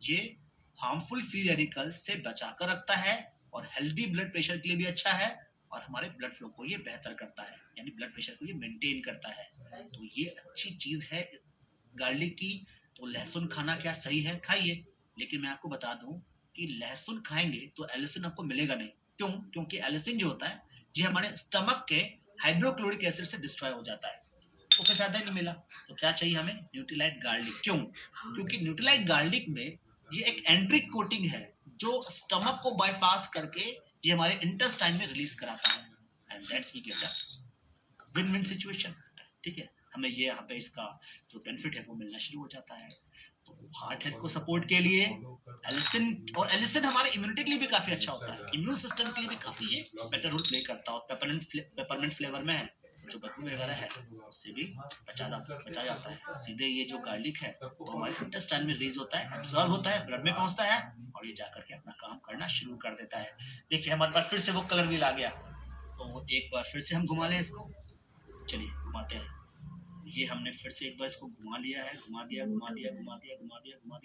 Speaker 1: ये हार्मफुल फ्री रेडिकल से बचाकर रखता है और हेल्दी ब्लड प्रेशर के लिए भी अच्छा है और हमारे ब्लड फ्लो को ये बेहतर करता है, यानी ब्लड प्रेशर को ये मेंटेन करता है। तो ये अच्छी चीज है गार्लिक की। तो लहसुन खाना क्या सही है? खाइए, लेकिन मैं आपको बता दूं कि लहसुन खाएंगे तो एलिसिन आपको मिलेगा नहीं। क्यों? क्योंकि एलिसिन जो होता है ये हमारे स्टमक के हाइड्रोक्लोरिक एसिड से डिस्ट्रॉय हो जाता है, तो फिर ज्यादा नहीं मिला। तो क्या चाहिए हमें? Nutrilite garlic. क्यों? क्योंकि न्यूट्रीलाइट गार्लिक में ये एक एंट्रिक कोटिंग है जो स्टमक को बाईपास करके ये हमारे इंटेस्टाइन में रिलीज कराता है, and that's we get a win win situation, ठीक है। हमें ये यहाँ पे इसका जो बेनिफिट है वो मिलना शुरू हो जाता है। तो हार्ट हेल्थ को सपोर्ट के लिए एलिसिन, और एलिसिन हमारे इम्यूनिटी के लिए भी काफी अच्छा होता है, इम्यून सिस्टम के लिए भी काफी ये बेटर रोल प्ले करता है। और पेपरमेंट फ्लेवर में है, जो बदबू वगैरह है उससे भी बचा जाता है। सीधे ये जो गार्लिक है वो हमारे इंटेस्टाइन में रिलीज होता है, एब्जॉर्ब होता है, ब्लड में पहुंचता है और ये जाकर के अपना काम करना शुरू कर देता है। देखिए हमारे पास फिर से वो कलर व्हील आ गया, तो एक बार फिर से हम घुमा लें इसको, चलिए घुमाते हैं। ये हमने फिर से एक बार इसको घुमा लिया है, घुमा दिया,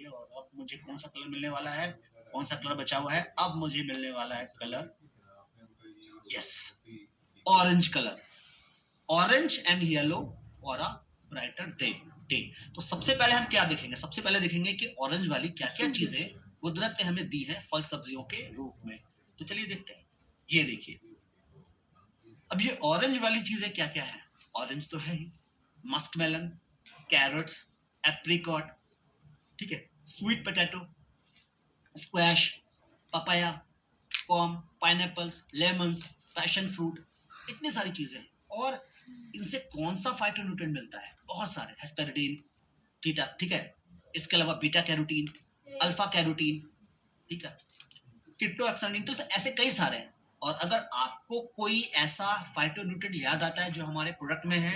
Speaker 1: और अब मुझे कौन सा कलर मिलने वाला है? कौन सा कलर बचा हुआ है? अब मुझे मिलने वाला है colour, yes, orange colour, orange and yellow और अ ब्राइटर डे। तो सबसे पहले हम क्या देखेंगे? सबसे पहले देखेंगे कि ऑरेंज वाली क्या क्या चीजें कुदरत ने हमें दी है फल सब्जियों के रूप में। तो चलिए देखते हैं। ये देखिए, अब ये ऑरेंज वाली चीजें क्या क्या है? ऑरेंज तो है ही, मस्क मेलन, कैरट्स, एप्रिकॉट, ठीक है, sweet potato, squash, papaya, palm, pineapples, lemons, passion fruit, इतनी सारी चीजें हैं। और इनसे कौन सा फाइटोन्यूट्रिएंट मिलता है? बहुत सारे, हेस्पेरिडीन, थीटा, ठीक है, इसके अलावा बीटा कैरोटीन, अल्फा कैरोटीन, ठीक है, किटोएक्सानिन, तो ऐसे कई सारे हैं। और अगर आपको कोई ऐसा फाइटोन्यूट्रिएंट याद आता है जो हमारे प्रोडक्ट में है,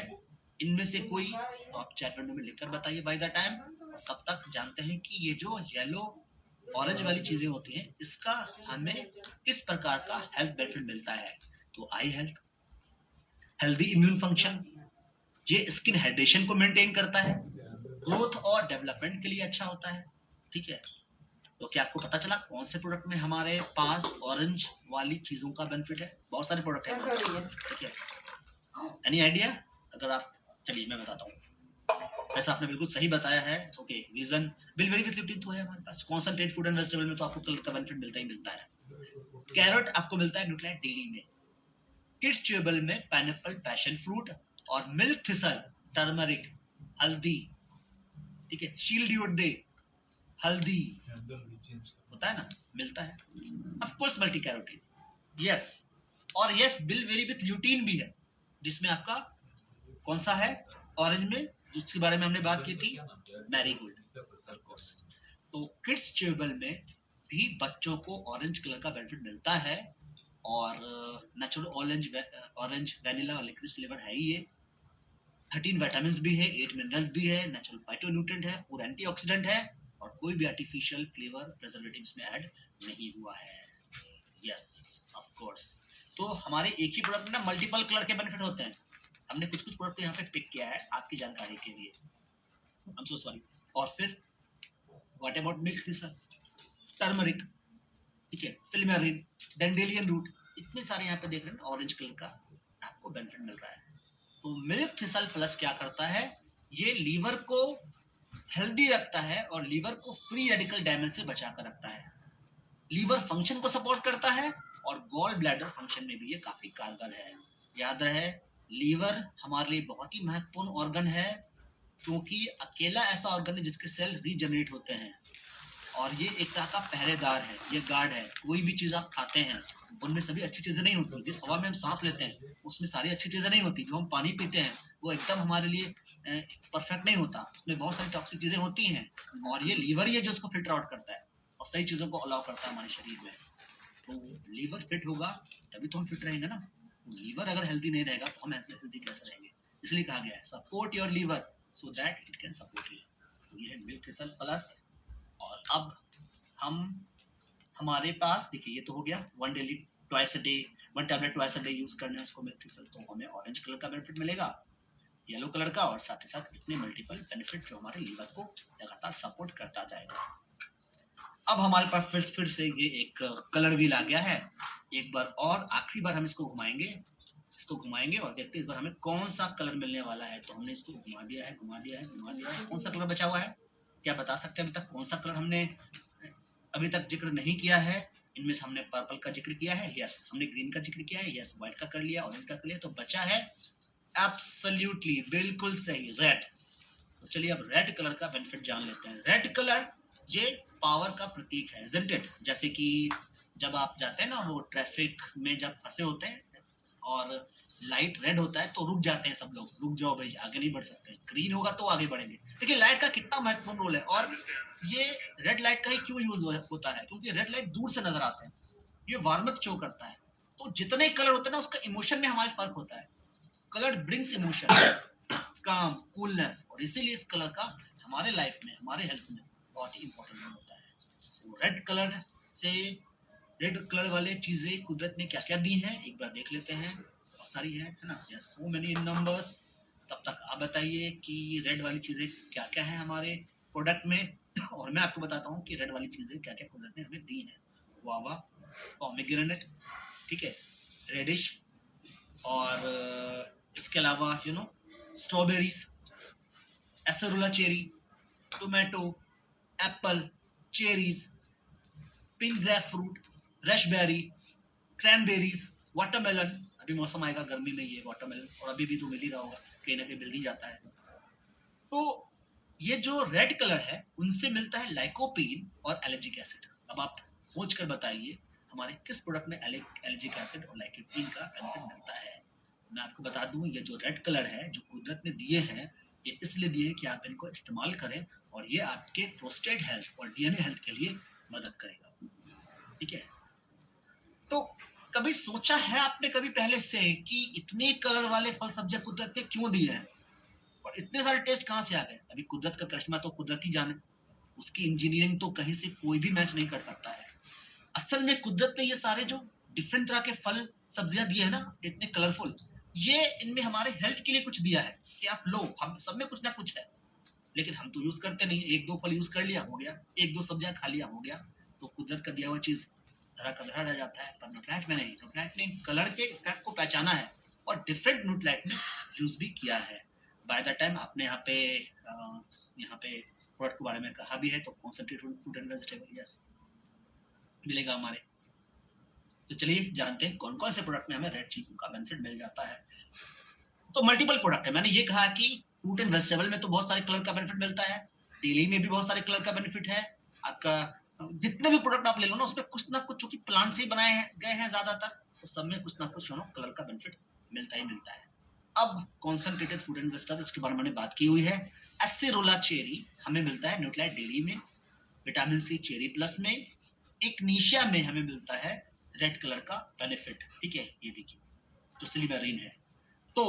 Speaker 1: इनमें से कोई, तो आप चैट विंडो में लिखकर बताइए बाय द टाइम। तब तक जानते हैं कि ये जो येलो ऑरेंज वाली चीजें होती हैं, इसका हमें किस प्रकार का हेल्थ बेनिफिट मिलता है। तो आई हेल्थ, हेल्दी इम्यून फंक्शन, ये स्किन हाइड्रेशन को मेंटेन करता है, ग्रोथ और डेवलपमेंट के लिए अच्छा होता है, ठीक है। तो क्या आपको पता चला कौन से प्रोडक्ट में हमारे पास ऑरेंज वाली चीजों का बेनिफिट है? बहुत सारे प्रोडक्ट हैं, ठीक है। Any idea? अगर आप, चलिए मैं बताता हूँ। वैसे आपने बिल्कुल सही बताया है। Okay, reason bill very with leptin तो है हमारे पास। कॉन्सनट्रेट फूड एंड वेजिटेबल में तो आपको कलर का बेनिफिट मिलता ही मिलता है। कैरेट आपको मिलता है न्यूट्रिएंट डेली में। किड्स च्यूएबल में पाइनएप्पल, पैशन फ्रूट और मिल्क थिसल, टर्मरिक, हल्दी, ठीक है, शील्ड डे, हल्दी होता है ना, मिलता है। Of course multi carotene, yes. और yes, bill very with lutein भी है, जिसमें आपका कौन सा है ऑरेंज में, जिसके बारे में हमने बात की थी, मैरीगोल्ड, ऑफ कोर्स। तो किड्स च्यूएबल में भी बच्चों को ऑरेंज कलर का बेनिफिट मिलता है। और नेचुरल ऑरेंज वैनिला और लिक्विड फ्लेवर है ही ये। 13 विटामिन भी है, 8 मिनरल्स भी है, नेचुरल फाइटोन्यूट्रिएंट है, 4 एंटीऑक्सीडेंट है, और कोई भी आर्टिफिशियल फ्लेवर प्रिजर्वेटिव इसमें ऐड नहीं हुआ है। Yes, of course. तो हमारे एक ही प्रोडक्ट में ना मल्टीपल कलर के बेनिफिट होते हैं। हमने कुछ प्रोडक्ट यहाँ पे पिक किया है आपकी जानकारी के लिए। I am so sorry. और फिर what about milk thistle, turmeric, ठीक है, सिल्मेरिन, डेंडेलियन रूट, इतने सारे यहाँ पे देख रहे हैं ऑरेंज कलर का आपको बेनिफिट मिल रहा है। तो मिल्क थिसल प्लस क्या करता है? ये लीवर को हेल्दी रखता है और लीवर को फ्री रेडिकल डैमेज से बचा कर रखता है। लीवर फंक्शन को सपोर्ट करता है और गॉल ब्लैडर फंक्शन में भी ये काफी कारगर है। याद रहे, लीवर हमारे लिए बहुत ही महत्वपूर्ण ऑर्गन है, क्योंकि अकेला ऐसा ऑर्गन है जिसके सेल रीजनरेट होते हैं। और ये एक तरह का पहरेदार है, ये गार्ड है। कोई भी चीज आप खाते हैं उनमें सभी अच्छी चीजें नहीं होती। जिस हवा में हम सांस लेते हैं उसमें सारी अच्छी चीजें नहीं होती। जो हम पानी पीते हैं वो एकदम हमारे लिए परफेक्ट नहीं होता, उसमें बहुत सारी टॉक्सिक चीजें होती हैं। और ये लीवर ही है जो उसको फिल्टर आउट करता है और सही चीजों को अलाउ करता है हमारे शरीर में। तो लीवर फिट होगा तभी तो हम फिट रहेंगे ना। तो लीवर अगर हेल्दी नहीं रहेगा तो हम ऐसे हेल्दी कैसे रहेंगे? इसलिए कहा गया है support your liver so that it can support you. तो ये है मिल्क थिसल प्लस। और अब हम, हमारे पास देखिए, ये तो हो गया one daily twice a day, one tablet twice a day use करना है उसको मिल्क थिसल, तो हमें ऑरेंज कलर का बेनिफिट मिलेगा, येलो कलर का, और साथ ही साथ इतने मल्टीपल बेनिफिट जो हमारे लीवर को लगातार सपोर्ट करता जाएगा। अब हमारे पास फिर से ये एक कलर व्हील आ गया है। एक बार और आखिरी बार हम इसको घुमाएंगे और देखते हैं इस बार हमें कौन सा कलर मिलने वाला है। तो हमने इसको घुमा दिया है। कौन सा कलर बचा हुआ है? क्या बता सकते हैं अभी तक कौन सा कलर हमने अभी तक जिक्र नहीं किया है? इनमें से हमने पर्पल का जिक्र किया है, यस। हमने ग्रीन का जिक्र किया है, यस। व्हाइट का कर लिया, ऑरेंज का कर लिया, तो बचा है एब्सोल्युटली, बिल्कुल सही, रेड। तो चलिए अब रेड कलर का बेनिफिट जान लेते हैं। रेड कलर ये पावर का प्रतीक है, isn't it? जैसे कि जब आप जाते हैं ना, वो ट्रैफिक में जब फंसे होते हैं और लाइट रेड होता है तो रुक जाते हैं सब लोग, रुक जाओ भाई, आगे नहीं बढ़ सकते। ग्रीन होगा तो आगे बढ़ेंगे। देखिए लाइट का कितना महत्वपूर्ण रोल है। और ये रेड लाइट का ही क्यों यूज होता है? क्योंकि रेड लाइट दूर से नजर आते हैं, ये वार्मथ शो करता है। तो जितने कलर होते हैं ना, उसका इमोशन में हमारे फर्क होता है। कलर ब्रिंग्स इमोशन, काम, कूलनेस, और इसीलिए इस कलर का हमारे लाइफ में, हमारे हेल्थ में बहुत ही इंपॉर्टेंट रोल होता है। तो रेड कलर से, रेड कलर वाले चीजें कुदरत ने क्या क्या दी हैं एक बार देख लेते हैं। बहुत सारी है ना, सो मेनी इन नंबर्स। तब तक आप बताइए कि रेड वाली चीजें क्या क्या है हमारे प्रोडक्ट में, और मैं आपको बताता हूँ कि रेड वाली चीजें क्या क्या कुदरत ने हमें दी है। गुआवा, पोमेग्रेनेट, ठीक है, रेडिश, और इसके अलावा you know, strawberries, acerola cherry, tomato, apple, cherries, pink grapefruit, raspberry, cranberries, watermelon, अभी मौसम आएगा गर्मी में ये वाटरमेलन, और अभी भी तो मिल ही रहा होगा, कहीं ना कहीं मिल ही जाता है। तो ये जो रेड कलर है उनसे मिलता है लाइकोपीन और एलर्जिक एसिड। अब आप सोच कर बताइए हमारे किस प्रोडक्ट में एलर्जिक एसिड और लाइकोपीन का बेनिफिट मिलता है। मैं आपको बता दूं, ये जो रेड कलर है जो कुदरत ने दिए हैं, ये इसलिए दिए कि आप इनको इस्तेमाल करें और ये आपके प्रोस्टेट हेल्थ और डीएनए हेल्थ के लिए मदद करेगा। ठीक है, तो कभी सोचा है आपने कभी पहले से कि इतने कलर वाले फल सब्जियां कुदरत ने क्यों दिए हैं और इतने सारे टेस्ट कहाँ से आ गए? अभी कुदरत का करिश्मा तो कुदरत ही जाने, उसकी इंजीनियरिंग तो कहीं से कोई भी मैच नहीं कर सकता है। असल में कुदरत ने ये सारे जो डिफरेंट तरह के फल सब्जियां दिए हैं ना, इतने कलरफुल, ये इनमें हमारे हेल्थ के लिए कुछ दिया है कि आप लो, हम सब में कुछ ना कुछ है, लेकिन हम तो यूज करते नहीं। एक दो फल यूज कर लिया हो गया, एक दो सब्जियां खा लिया हो गया, तो कुदरत का दिया हुआ चीज धरा का धरा रह जाता है। पर न्यूट्रिएंट में नहीं, न्यूट्रिएंट ने कलर के इफेक्ट को पहचाना है और डिफरेंट न्यूट्रिएंट में यूज भी किया है। बाय द टाइम आपने यहाँ पे प्रोडक्ट के बारे में कहा भी है, तो concentrated fruit and vegetable yes मिलेगा हमारे। तो चलिए जानते हैं कौन कौन से प्रोडक्ट में हमें रेड चीज का बेनिफिट मिल जाता है। तो मल्टीपल प्रोडक्ट है, मैंने ये कहा कि फ्रूट एंड वेजिटेबल में तो बहुत सारे कलर का बेनिफिट मिलता है, डेली में भी बहुत सारे कलर का बेनिफिट है। आपका जितने भी प्रोडक्ट आप ले लो ना, उसमें कुछ ना कुछ, चूंकि प्लांट से ही बनाए गए हैं ज्यादातर, तो सब में कुछ ना कुछ कलर का बेनिफिट मिलता ही मिलता है। अब कॉन्सेंट्रेटेड फूड एंड वेजिटेबल, इसके बारे में मैंने बात की हुई है। एसेरोला चेरी हमें मिलता है न्यूट्रिएंट डेली में, विटामिन सी चेरी प्लस में, इग्निशिया में हमें मिलता है रेड कलर का बेनिफिट। ठीक है, ये देखिए तो सिलिबेरिन है। तो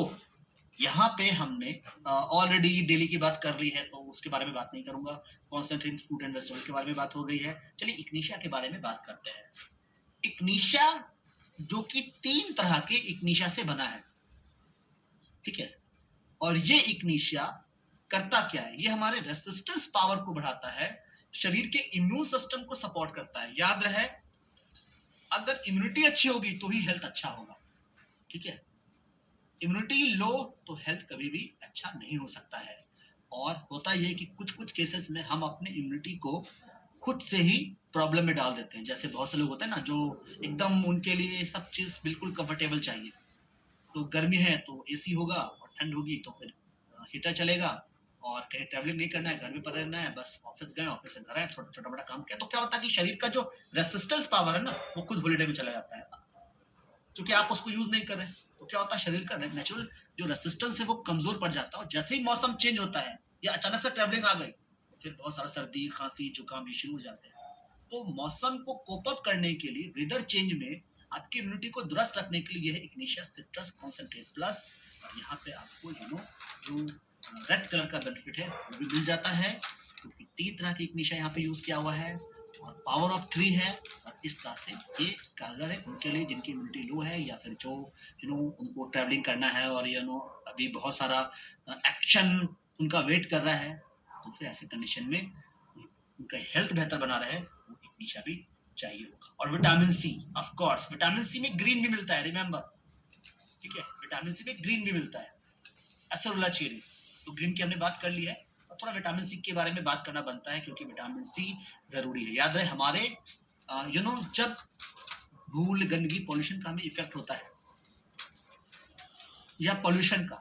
Speaker 1: यहाँ पे हमने ऑलरेडी डेली की बात कर ली है, तो उसके बारे में बात नहीं करूंगा। कॉन्सेंट्रेटेड फूड एंड वेजिटेबल के बारे में बात हो गई है। चलिए इग्निशिया के बारे में बात करते हैं। इग्निशिया जो कि 3 तरह के इग्निशिया से बना है, ठीक है, और ये इग्निशिया करता क्या है? ये हमारे रेसिस्टेंस पावर को बढ़ाता है, शरीर के इम्यून सिस्टम को सपोर्ट करता है। याद रहे, अगर इम्यूनिटी अच्छी होगी तो ही हेल्थ अच्छा होगा। ठीक है, इम्यूनिटी लो तो हेल्थ कभी भी अच्छा नहीं हो सकता है। और होता यह कि कुछ कुछ केसेस में हम अपने इम्यूनिटी को खुद से ही प्रॉब्लम में डाल देते हैं। जैसे बहुत से लोग होते हैं ना, जो एकदम उनके लिए सब चीज बिल्कुल कंफर्टेबल चाहिए, तो गर्मी है तो एसी होगा, और ठंड होगी तो फिर हीटर चलेगा, और कहीं ट्रैवलिंग नहीं करना है, घर में पड़े रहना है, बस ऑफिस गए, ऑफिस से घर आए, छोटा बड़ा काम किया, तो क्या होता है कि शरीर का जो रेसिस्टेंस पावर है ना, वो खुद हॉलीडे में चला जाता है, क्योंकि आप उसको यूज नहीं कर रहे। तो क्या होता है, शरीर का नेचुरल जो रेसिस्टेंस है वो कमजोर पड़ जाता है। और जैसे ही मौसम चेंज होता है या अचानक से ट्रैवलिंग आ गई, फिर बहुत सारा सर्दी खांसी जुकाम ये शुरू हो जाते हैं। तो मौसम को कोप अप करने के लिए, वेदर चेंज में आपकी इम्यूनिटी को दुरुस्त रखने के लिए, यह इग्निशिया सिट्रस कॉन्सेंट्रेट प्लस, और यहाँ पे आपको जो रेड कलर का बेनिफिट है वो भी मिल जाता है, क्योंकि 3 तरह की इग्निशिया यहाँ पे यूज किया हुआ है और पावर ऑफ 3 है। और इस तरह से ये कारगर है उनके लिए जिनकी इम्यूनिटी लो है, या फिर जो उनको ट्रैवलिंग करना है और अभी बहुत सारा एक्शन उनका वेट कर रहा है, तो फिर ऐसे कंडीशन में उनका हेल्थ बेहतर बना रहे, वो इग्निशिया भी चाहिए होगा। और vitamin C, of course vitamin C में ग्रीन भी मिलता है, रिमेंबर। ठीक है, विटामिन सी में ग्रीन भी मिलता है, एसेरोला चेरी, तो ग्रीन की हमने बात कर ली है। और थोड़ा विटामिन सी के बारे में बात करना बनता है, क्योंकि विटामिन सी जरूरी है। याद रहे, हमारे जब धूल गंदगी पॉल्यूशन का हमें इफेक्ट होता है, या पॉल्यूशन का,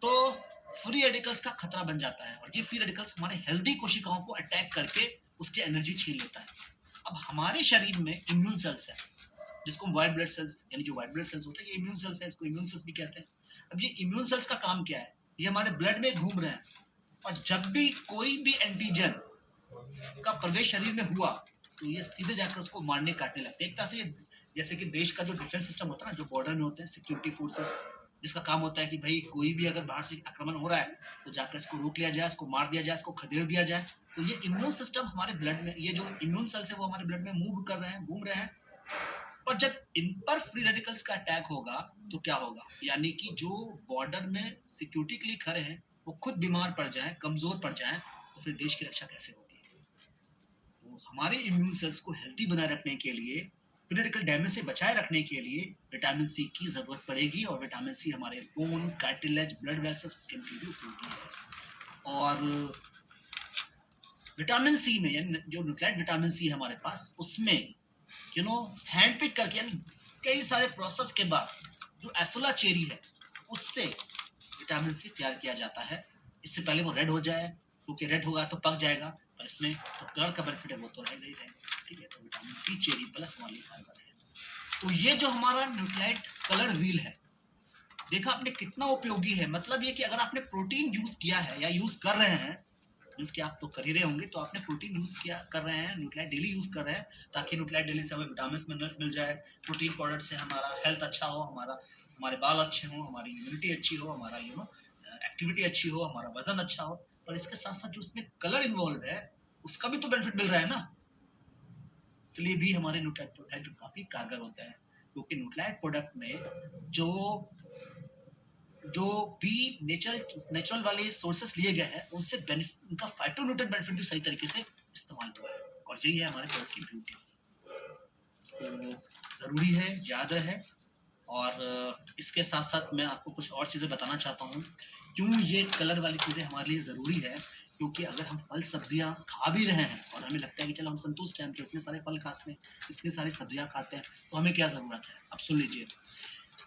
Speaker 1: तो फ्री रेडिकल्स का खतरा बन जाता है, और ये फ्री रेडिकल्स हमारे हेल्दी कोशिकाओं को अटैक करके उसकी एनर्जी छीन लेता है। अब हमारे शरीर में इम्यून सेल्स है, जिसको व्हाइट ब्लड सेल्स, यानी जो व्हाइट ब्लड सेल्स होते हैं, ये इम्यून सेल्स है, इसको इम्यून सेल्स भी कहते हैं। अब ये इम्यून सेल्स का काम क्या है? ये हमारे ब्लड में घूम रहे हैं, और जब भी कोई भी एंटीजन का प्रवेश शरीर में हुआ, तो ये सीधे जाकर उसको मारने काटने लगते हैं। एक तरह से जैसे कि देश का जो डिफेंस सिस्टम होता है ना, जो बॉर्डर में होते हैं सिक्योरिटी फोर्सेस, जिसका काम होता है कि भाई कोई भी अगर बाहर से आक्रमण हो रहा है तो जाकर इसको रोक लिया जाए, इसको मार दिया जाए, इसको खदेड़ दिया जाए। तो ये इम्यून सिस्टम हमारे ब्लड में, ये जो इम्यून सेल्स है वो हमारे ब्लड में मूव कर रहे हैं, घूम रहे हैं। और जब इन पर फ्री रेडिकल्स का अटैक होगा तो क्या होगा? यानी कि जो बॉर्डर में सिक्योरिटी के लिए खड़े हैं वो खुद बीमार पड़ जाए, कमजोर पड़ जाए, तो फिर देश की रक्षा कैसे होगी? तो हमारे इम्यून सेल्स को हेल्दी बनाए रखने के लिए, फ्री रेडिकल डैमेज से बचाए रखने के लिए विटामिन सी की जरूरत पड़ेगी। और विटामिन सी हमारे bone, cartilage, blood vessels, skin के लिए उपयोगी है। और विटामिन सी में, यानी जो न्यूक्लियड विटामिन सी है हमारे पास, उसमें हैंड पिक करके, यानी कई सारे प्रोसेस के बाद जो एसोला चेरी है उससे विटामिन सी तैयार किया जाता है। इससे पहले वो रेड हो जाए, क्योंकि रेड होगा तो पक जाएगा, पर इसमें तो कलर का बेनिफिट है वो तो रह नहीं रहेगा, ठीक है। तो विटामिन सी चेरी प्लस वाली फाइबर है। तो ये जो हमारा न्यूट्रीलाइट कलर व्हील है, देखा आपने कितना उपयोगी है। मतलब ये कि अगर आपने प्रोटीन यूज किया है या यूज कर रहे हैं, मीन्स कि आप तो कर ही रहे होंगे, तो आपने प्रोटीन यूज किया कर रहे हैं, न्यूट्रीलाइट डेली यूज कर रहे हैं, ताकि न्यूट्रीलाइट डेली से हमें विटामिन मिनरल्स मिल जाए, प्रोटीन पाउडर से हमारा हेल्थ अच्छा हो, हमारे बाल अच्छे हों, हमारी इम्यूनिटी अच्छी हो, हमारा एक्टिविटी अच्छी हो, हमारा वजन अच्छा हो। पर इसके साथ साथ जो इसमें कलर इन्वॉल्व है उसका भी तो बेनिफिट मिल रहा है ना। इसलिए भी हमारे न्यूट्रीलाइट प्रोडक्ट काफी कारगर होते हैं, क्योंकि न्यूट्रीलाइट प्रोडक्ट में जो जो भी नेचुरल वाले सोर्सेस लिए गए हैं उनसे उनका फाइटोन्यूट्रिएंट बेनिफिट भी सही तरीके से इस्तेमाल हुआ है, और यही है हमारे प्रोडक्ट की ब्यूटी। तो ज़रूरी है, याद है। और इसके साथ साथ मैं आपको कुछ और चीज़ें बताना चाहता हूँ क्यों ये कलर वाली चीज़ें हमारे लिए ज़रूरी है। क्योंकि अगर हम फल सब्जियां खा भी रहे हैं और हमें लगता है कि चलो हम संतुष्ट हैं, हम इतने सारे फल खाते हैं, इतनी सारी सब्जियां खाते हैं, तो हमें क्या ज़रूरत है। अब सुन लीजिए,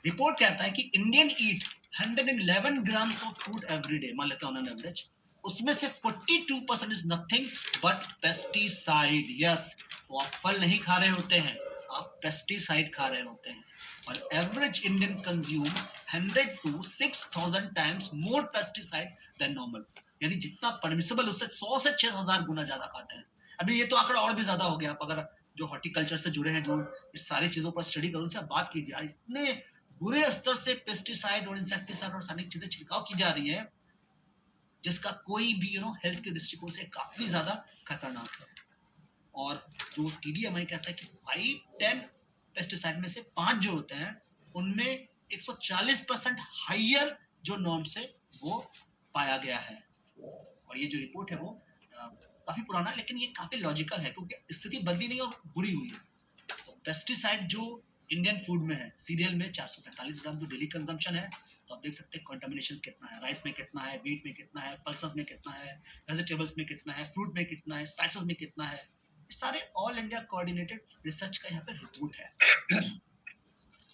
Speaker 1: रिपोर्ट कहता है कि Indian eat 111 grams of food every day, मान लेते हैं ऑन एन एवरेज, उसमें से 42% is nothing but pesticide. Yes, वो आप फल नहीं खा रहे होते हैं, आप पेस्टिसाइड खा रहे होते हैं। और average Indian consume 100 to 6000 times more pesticide than normal, यानी जितना परमिसेबल उससे 100 से 6000 गुना ज्यादा खाते हैं। अभी ये तो आंकड़ा और भी ज्यादा हो गया। आप अगर जो हॉर्टिकल्चर से जुड़े हैं, जो इस सारी चीजों पर स्टडी करो, उनसे बात कीजिए, इतने बुरे स्तर से पेस्टिसाइड और इंसेक्टिसाइड और सारी चीजें छिड़काव की जा रही है, जिसका कोई भी हेल्थ के दृष्टिकोण से काफी ज्यादा खतरनाक है। और जो TDMI कहता है कि 5-10 पेस्टिसाइड में से 5 जो होते हैं उनमें 140% हाइयर जो नॉर्म से वो पाया गया है। और ये जो रिपोर्ट है वो काफी पुराना है, लेकिन ये काफी लॉजिकल है, क्योंकि स्थिति बदली नहीं और बुरी हुई है। तो पेस्टिसाइड जो इंडियन फूड में है, सीरियल में 445 ग्राम जो डेली कंजम्पशन है, तो आप देख सकते हैं कंटामिनेशन कितना है, राइस में कितना है, व्हीट में कितना है, पल्सेस में कितना है, वेजिटेबल्स में कितना है, फ्रूट में कितना है, स्पाइसेस में कितना है। सारे ऑल इंडिया कोऑर्डिनेटेड रिसर्च का यहाँ पे रिपोर्ट है।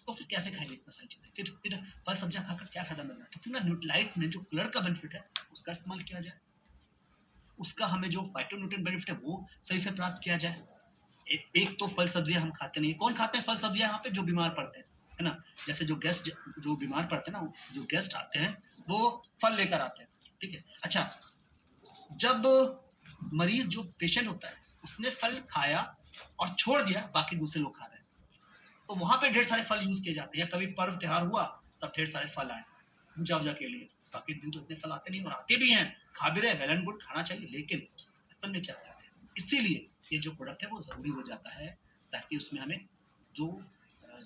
Speaker 1: तो फिर कैसे खाएंगे इतना सारी चीजें, फिर फल सब्जियां खाकर क्या फायदा मिल रहा है। तो फिर ना न्यूट्रीलाइट में जो कलर का बेनिफिट है उसका इस्तेमाल किया जाए, उसका हमें जो फाइटोन्यूट्रिएंट बेनिफिट है वो सही से प्राप्त किया जाए। एक तो फल सब्जियां हम खाते नहीं, कौन खाते हैं फल सब्जियां यहाँ पे, जो बीमार पड़ते हैं, है ना। जैसे जो गेस्ट जो बीमार पड़ते हैं ना, जो गेस्ट आते हैं वो फल लेकर आते हैं, ठीक है। अच्छा, जब मरीज जो पेशेंट होता है उसने फल खाया और छोड़ दिया, बाकी दूसरे लोग खा रहे हैं, तो वहां पे ढेर सारे फल यूज किए जाते हैं। या कभी पर्व त्योहार हुआ तब ढेर सारे फल आए पूजा वूजा के लिए, बाकी दिन तो इतने फल आते नहीं, और आते भी हैं, खा भी रहे, वेल एंड गुड, खाना चाहिए, लेकिन असल में क्या होता है। इसीलिए ये जो प्रोडक्ट है वो जरूरी हो जाता है, ताकि उसमें हमें जो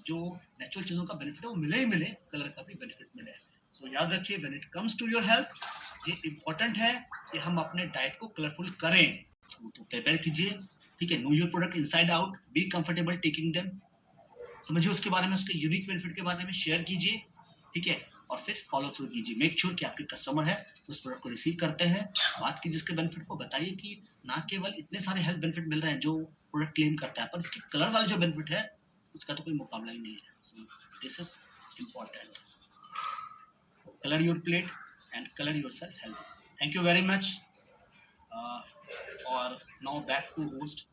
Speaker 1: जो नेचुरल चीज़ों का बेनिफिट है वो मिले ही मिले, कलर का भी बेनिफिट मिले। सो याद रखिए, when it comes to your health, ये इम्पोर्टेंट है कि हम अपने डाइट को कलरफुल करें। तो प्रिपेयर कीजिए, ठीक है। Know your product inside out, be comfortable taking them, समझिए उसके बारे में, उसके यूनिक बेनिफिट के बारे में शेयर कीजिए, ठीक है। और फिर फॉलो थ्रू कीजिए, मेक श्योर कि आपके कस्टमर है उस प्रोडक्ट को रिसीव करते हैं, बात कीजिए इसके बेनिफिट को, बताइए कि ना केवल इतने सारे हेल्थ बेनिफिट मिल रहे हैं जो प्रोडक्ट क्लेम करता है, पर इसके कलर वाले जो बेनिफिट है उसका तो कोई मुकाबला ही नहीं है। This is important. Colour your plate and colour your self health. Thank you very much. और नाउ बैक टू होस्ट